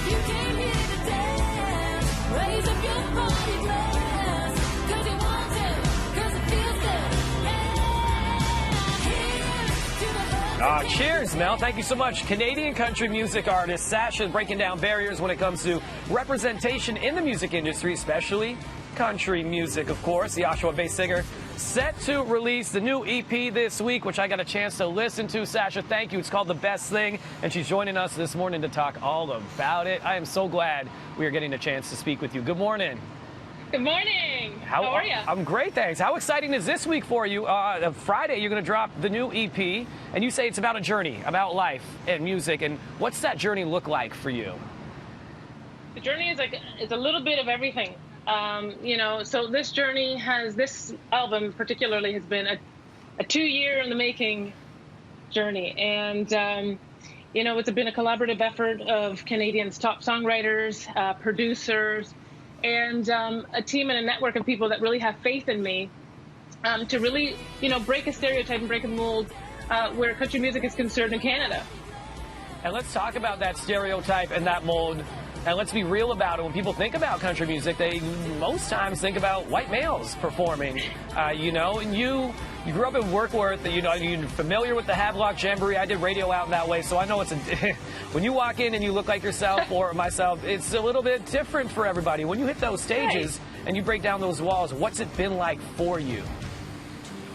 You came here to dance. Raise up your party glass. 'Cause you want to, 'cause it feels good. Yeah. Here's to the Cheers, Mel. Thank you so much. Canadian country music artist Sacha breaking down barriers when it comes to representation in the music industry, especially country music, of course. The Oshawa-based singer set to release the new EP this week, which I got a chance to listen to. Sacha, thank you. It's called The Best Thing, and she's joining us this morning to talk all about it. I am so glad we are getting a chance to speak with you. Good morning. Good morning. How are you? I'm great, thanks. How exciting is this week for you? Friday, you're going to drop the new EP, and you say it's about a journey, about life and music. And what's that journey look like for you? The journey is it's a little bit of everything. So this album particularly has been a 2-year in the making journey. And, it's been a collaborative effort of Canadians' top songwriters, producers, and a team and a network of people that really have faith in me to really, break a stereotype and break a mold where country music is concerned in Canada. And let's talk about that stereotype and that mold. And let's be real about it. When people think about country music, they most times think about white males performing, and you grew up in Workworth, you're familiar with the Havelock Jamboree. I did radio out that way, so I know when you walk in and you look like yourself or myself, it's a little bit different for everybody. When you hit those stages and you break down those walls, what's it been like for you?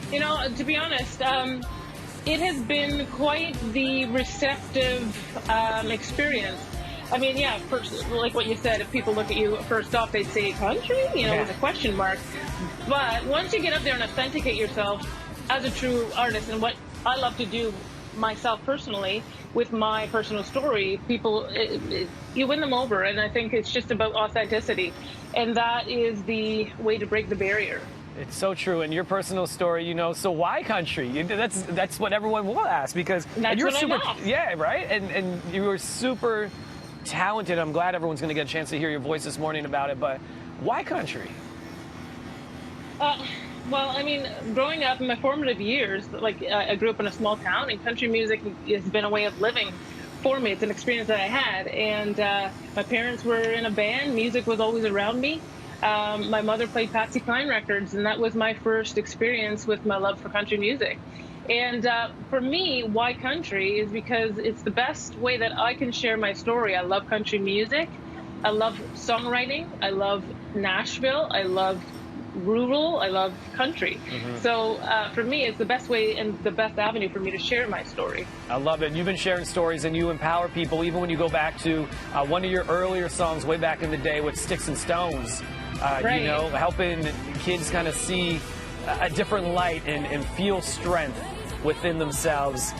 To be honest, it has been quite the receptive experience. I mean, yeah, first, like what you said, if people look at you first off, they'd say country, with a question mark. But once you get up there and authenticate yourself as a true artist, and what I love to do myself personally with my personal story, people, you win them over. And I think it's just about authenticity. And that is the way to break the barrier. It's so true. And your personal story, so why country? That's what everyone will ask, because you're super, yeah, right? And you were super talented. I'm glad everyone's going to get a chance to hear your voice this morning about it, but why country? Well, I mean, growing up in my formative years, I grew up in a small town, and country music has been a way of living for me. It's an experience that I had, and my parents were in a band. Music was always around me. My mother played Patsy Cline records, and that was my first experience with my love for country music. And for me, why country is because it's the best way that I can share my story. I love country music. I love songwriting. I love Nashville. I love rural. I love country. Mm-hmm. So for me, it's the best way and the best avenue for me to share my story. I love it. You've been sharing stories and you empower people, even when you go back to one of your earlier songs way back in the day with Sticks and Stones, right. Helping kids kind of see a different light and feel strength within themselves.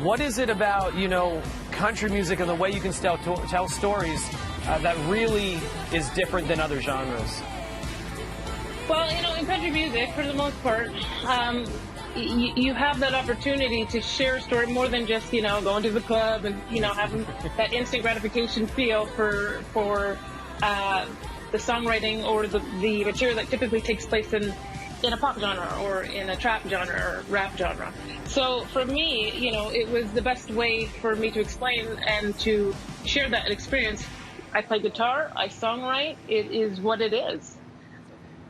What is it about, country music and the way you can tell stories that really is different than other genres? Well, in country music, for the most part, you have that opportunity to share a story more than just, going to the club and, having that instant gratification feel for the songwriting or the material that typically takes place in a pop genre or in a trap genre or rap genre. So for me, it was the best way for me to explain and to share that experience. I play guitar, I songwrite, it is what it is.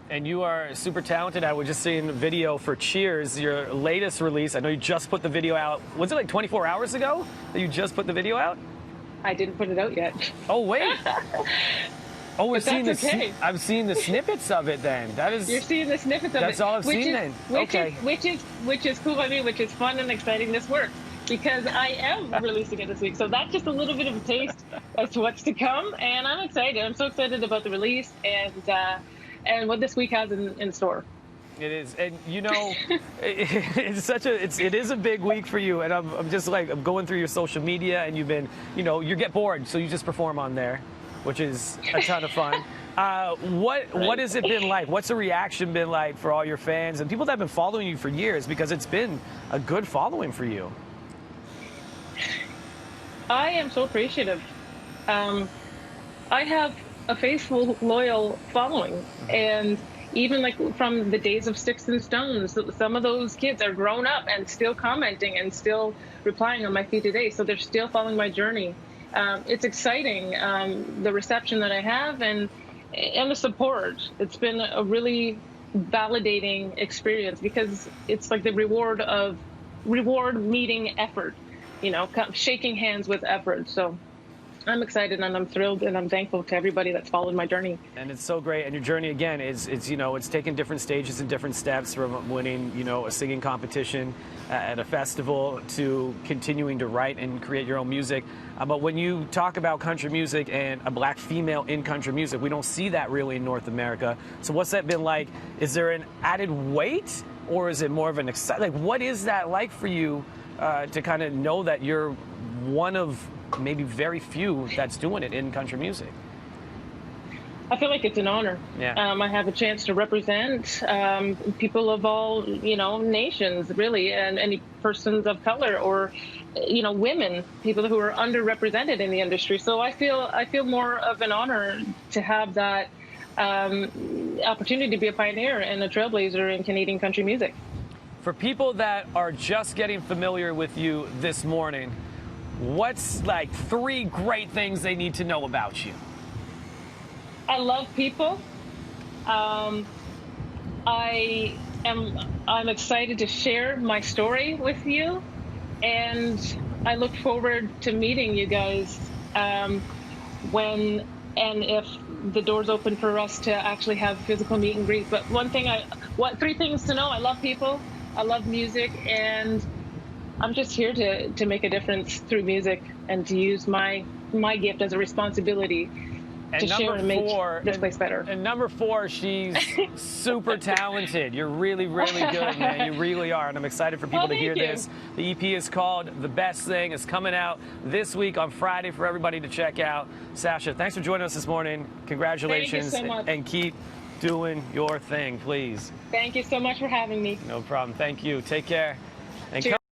And you are super talented. I was just seeing a video for Cheers, your latest release. I know you just put the video out. Was it like 24 hours ago that you just put the video out? I didn't put it out yet. Oh, wait. Oh, I've seen the snippets of it then. You're seeing the snippets of it. That's all I've seen then. Okay. Which is cool by me, which is fun and exciting this work, because I am releasing it this week. So that's just a little bit of a taste as to what's to come, and I'm excited. I'm so excited about the release and what this week has in store. It is, and it is a big week for you. And I'm going through your social media, and you've been, you get bored, so you just perform on there, which is a ton of fun. What has it been like? What's the reaction been like for all your fans and people that have been following you for years? Because it's been a good following for you. I am so appreciative. I have a faithful, loyal following, and even from the days of Sticks and Stones, some of those kids are grown up and still commenting and still replying on my feed today. So they're still following my journey. it's exciting, the reception that I have and the support. It's been a really validating experience because it's like the reward meeting effort, shaking hands with effort. So I'm excited and I'm thrilled and I'm thankful to everybody that's followed my journey. And it's so great. And your journey, again, it's taken different stages and different steps from winning, a singing competition at a festival to continuing to write and create your own music. But when you talk about country music and a black female in country music, we don't see that really in North America. So what's that been like? Is there an added weight or is it more of an excitement? Like, what is that like for you to kind of know that you're one of maybe very few that's doing it in country music? I feel like it's an honor. Yeah. I have a chance to represent people of all, nations, really, and any persons of color or, women, people who are underrepresented in the industry. So I feel more of an honor to have that opportunity to be a pioneer and a trailblazer in Canadian country music. For people that are just getting familiar with you this morning, what's like 3 great things they need to know about you? I love people. I'm excited to share my story with you, and I look forward to meeting you guys when and if the doors open for us to actually have physical meet and greet. But 3 things to know: I love people, I love music, and I'm just here to make a difference through music and to use my gift as a responsibility to share and make this place better. And number 4, she's super talented. You're really, really good, man. You really are. And I'm excited for people to hear this. The EP is called The Best Thing. It's coming out this week on Friday for everybody to check out. Sacha, thanks for joining us this morning. Congratulations. Thank you so much. And keep doing your thing, please. Thank you so much for having me. No problem. Thank you. Take care. And Cheers.